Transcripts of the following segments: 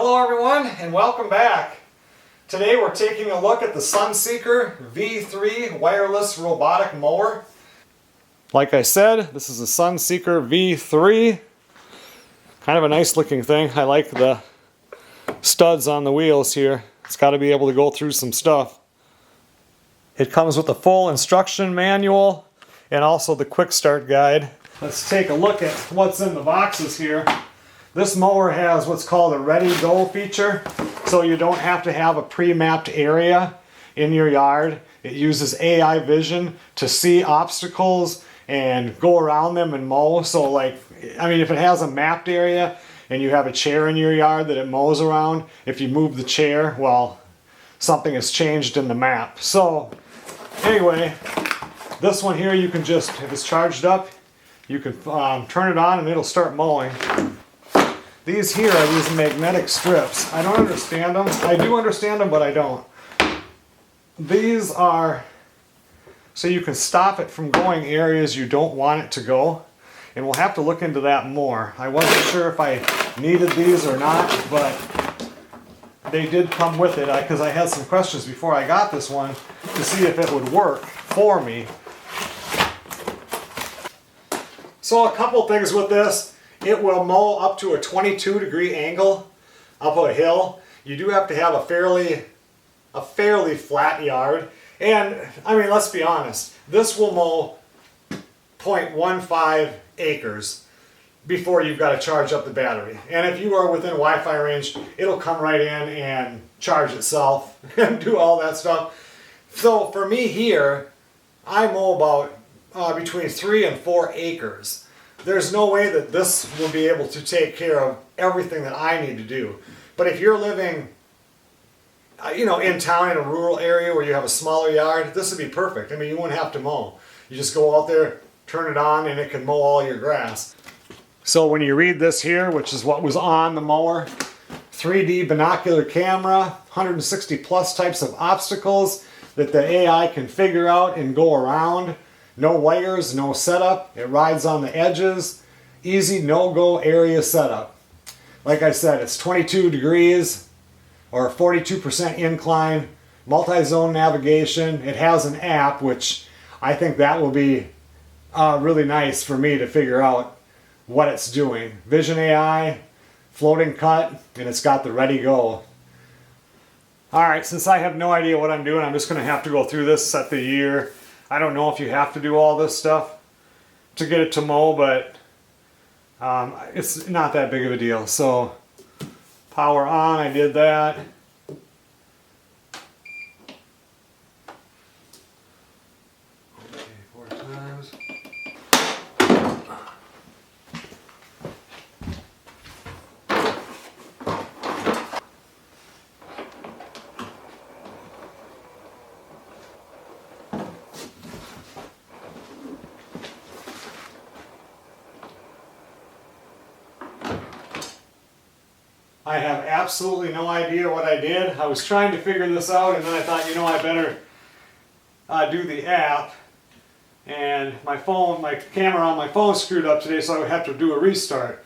Hello everyone and welcome back. Today we're taking a look at the Sunseeker V3 wireless robotic mower. Like I said, this is a Sunseeker V3. Kind of a nice looking thing. I like the studs on the wheels here. It's got to be able to go through some stuff. It comes with a full instruction manual and also the quick start guide. Let's take a look at what's in the boxes here. This mower has what's called a ready go feature, so you don't have to have a pre-mapped area in your yard. It uses AI vision to see obstacles and go around them and mow. So like, if it has a mapped area and you have a chair in your yard that it mows around, if you move the chair, well, something has changed in the map. So anyway, this one here, you can just, if it's charged up, you can turn it on and it'll start mowing. These here are these magnetic strips. I don't understand them. I do understand them, but I don't. These are so you can stop it from going areas you don't want it to go. And we'll have to look into that more. I wasn't sure if I needed these or not, but they did come with it because I had some questions before I got this one to see if it would work for me. So a couple things with this. It will mow up to a 22-degree angle up a hill. You do have to have a fairly flat yard. And let's be honest, this will mow 0.15 acres before you've got to charge up the battery. And if you are within Wi-Fi range, it'll come right in and charge itself and do all that stuff. So for me here, I mow about between 3 and 4 acres. There's no way that this will be able to take care of everything that I need to do. But if you're living, in town in a rural area where you have a smaller yard, this would be perfect. You wouldn't have to mow. You just go out there, turn it on, and it can mow all your grass. So when you read this here, which is what was on the mower, 3D binocular camera, 160 plus types of obstacles that the AI can figure out and go around. No wires, no setup. It rides on the edges. Easy no-go area setup. Like I said, it's 22 degrees or 42% incline. Multi-zone navigation. It has an app, which I think that will be really nice for me to figure out what it's doing. Vision AI, floating cut, and it's got the ready go. Alright, since I have no idea what I'm doing, I'm just going to have to go through this, set the year. I don't know if you have to do all this stuff to get it to mow, but it's not that big of a deal. So power on, I did that. Okay, 4 times. I have absolutely no idea what I did. I was trying to figure this out and then I thought, I better do the app. And my camera on my phone screwed up today, so I would have to do a restart.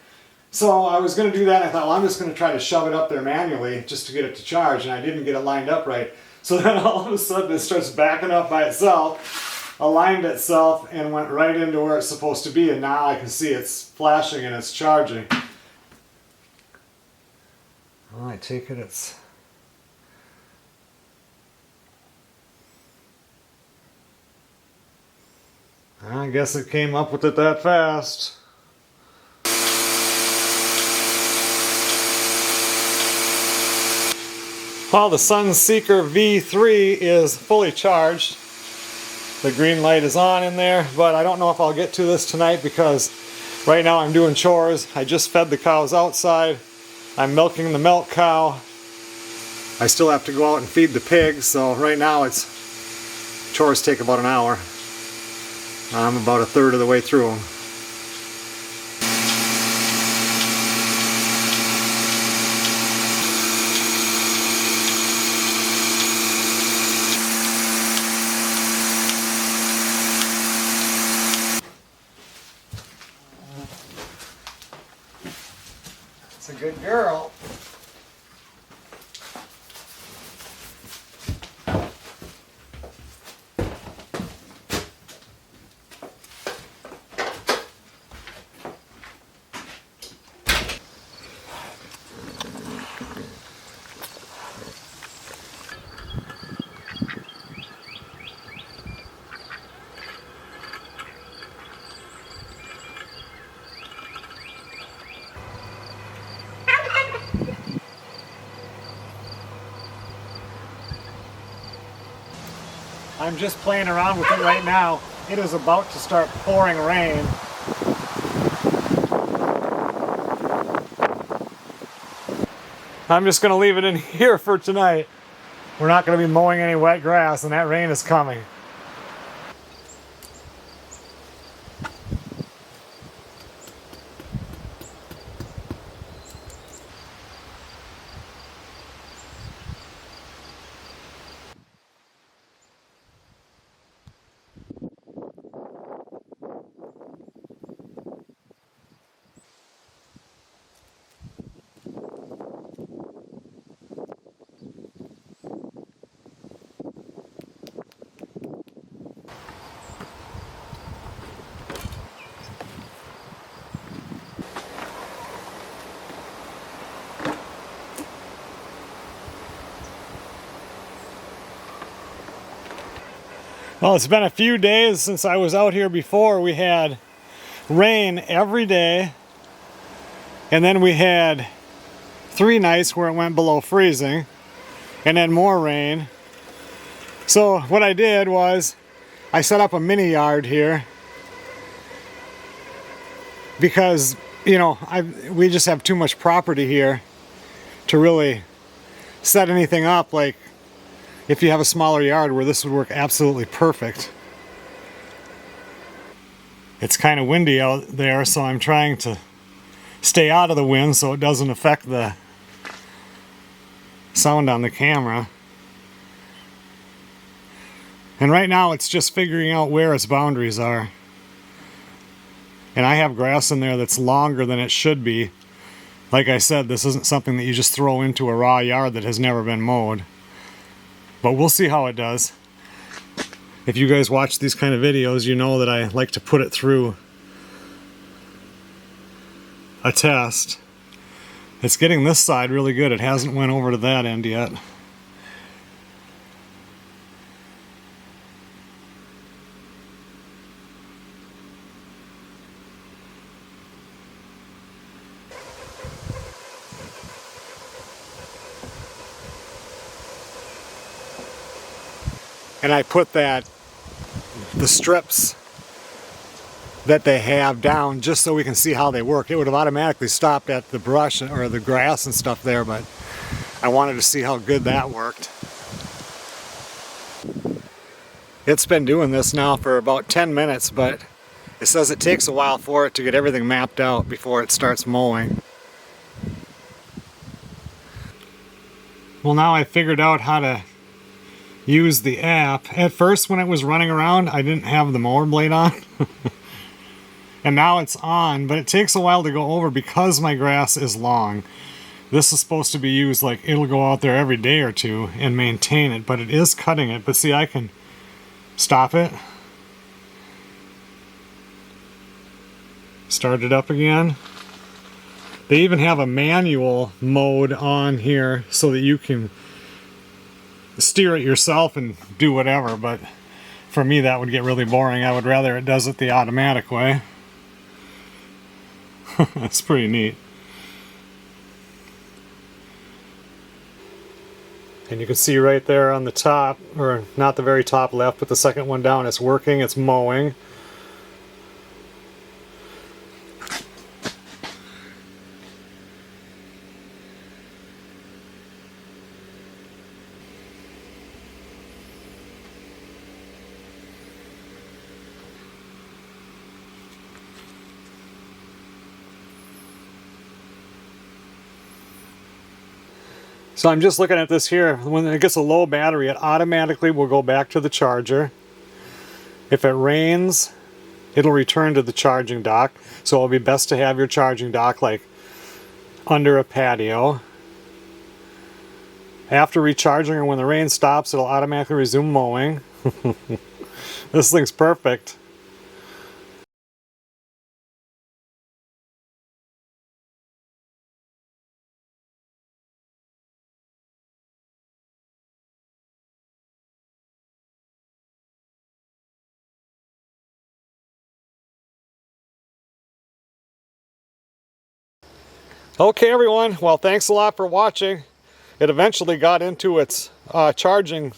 So I was going to do that and I thought, well, I'm just going to try to shove it up there manually just to get it to charge, and I didn't get it lined up right. So then all of a sudden it starts backing up by itself, aligned itself, and went right into where it's supposed to be, and now I can see it's flashing and it's charging. Well, I take it it's... I guess it came up with it that fast. Well, the Sunseeker V3 is fully charged. The green light is on in there, but I don't know if I'll get to this tonight because right now I'm doing chores. I just fed the cows outside. I'm milking the milk cow. I still have to go out and feed the pigs, so right now chores take about an hour. I'm about a third of the way through them. It's a good girl. I'm just playing around with it right now. It is about to start pouring rain. I'm just going to leave it in here for tonight. We're not going to be mowing any wet grass, and that rain is coming. Well, it's been a few days since I was out here before. We had rain every day, and then we had 3 nights where it went below freezing, and then more rain. So what I did was I set up a mini yard here because, you know, we just have too much property here to really set anything up like if you have a smaller yard where this would work absolutely perfect. It's kind of windy out there, so I'm trying to stay out of the wind so it doesn't affect the sound on the camera. And right now it's just figuring out where its boundaries are. And I have grass in there that's longer than it should be. Like I said, this isn't something that you just throw into a raw yard that has never been mowed. But we'll see how it does. If you guys watch these kind of videos, you know that I like to put it through a test. It's getting this side really good. It hasn't went over to that end yet. And I put the strips that they have down just so we can see how they work. It would have automatically stopped at the brush or the grass and stuff there, but I wanted to see how good that worked. It's been doing this now for about 10 minutes, but it says it takes a while for it to get everything mapped out before it starts mowing. Well, now I figured out how to use the app. At first when it was running around, I didn't have the mower blade on. And now it's on, but it takes a while to go over because my grass is long. This is supposed to be used like it'll go out there every day or two and maintain it, but it is cutting it. But see, I can stop it, start it up again. They even have a manual mode on here so that you can steer it yourself and do whatever, but for me that would get really boring. I would rather it does it the automatic way. That's pretty neat. And you can see right there on the top, or not the very top left, but the second one down, it's working, it's mowing. So I'm just looking at this here. When it gets a low battery, it automatically will go back to the charger. If it rains, it'll return to the charging dock. So it'll be best to have your charging dock like under a patio. After recharging or when the rain stops, it'll automatically resume mowing. This thing's perfect. Okay everyone, well thanks a lot for watching. It eventually got into its charging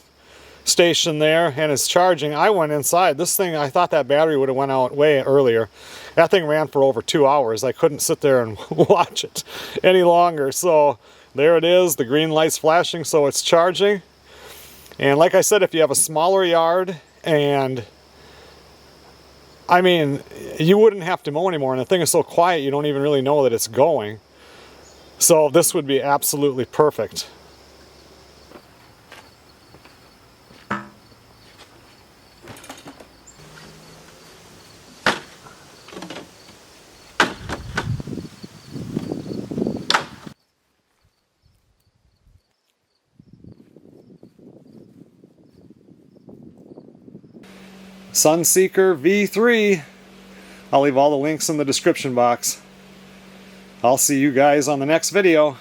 station there and it's charging. I went inside. This thing, I thought that battery would have went out way earlier. That thing ran for over 2 hours. I couldn't sit there and watch it any longer. So there it is. The green light's flashing, so it's charging. And like I said, if you have a smaller yard, and I mean, you wouldn't have to mow anymore, and the thing is so quiet you don't even really know that it's going. So this would be absolutely perfect. Sunseeker V3. I'll leave all the links in the description box. I'll see you guys on the next video.